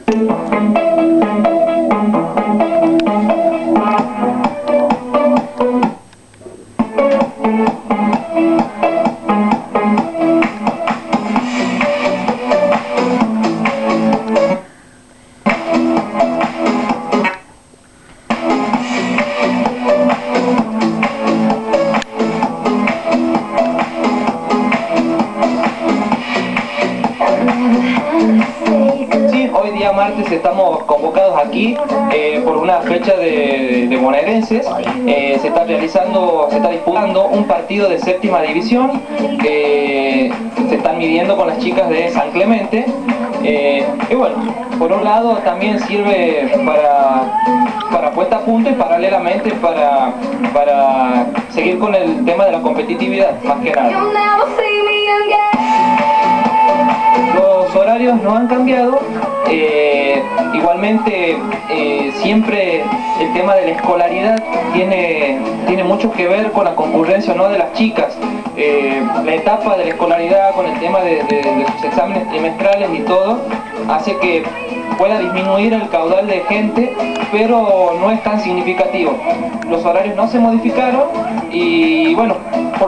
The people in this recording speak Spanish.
Sí, hoy día martes estamos convocados aquí por una fecha de bonaerenses. Se está disputando un partido de séptima división que se están midiendo con las chicas de San Clemente. Y bueno, por un lado también sirve para puesta a punto y paralelamente para seguir con el tema de la competitividad, más que nada. Los horarios no han cambiado, igualmente siempre el tema de la escolaridad tiene mucho que ver con la concurrencia o no de las chicas. La etapa de la escolaridad con el tema de sus exámenes trimestrales y todo hace que pueda disminuir el caudal de gente, pero no es tan significativo. Los horarios no se modificaron y bueno,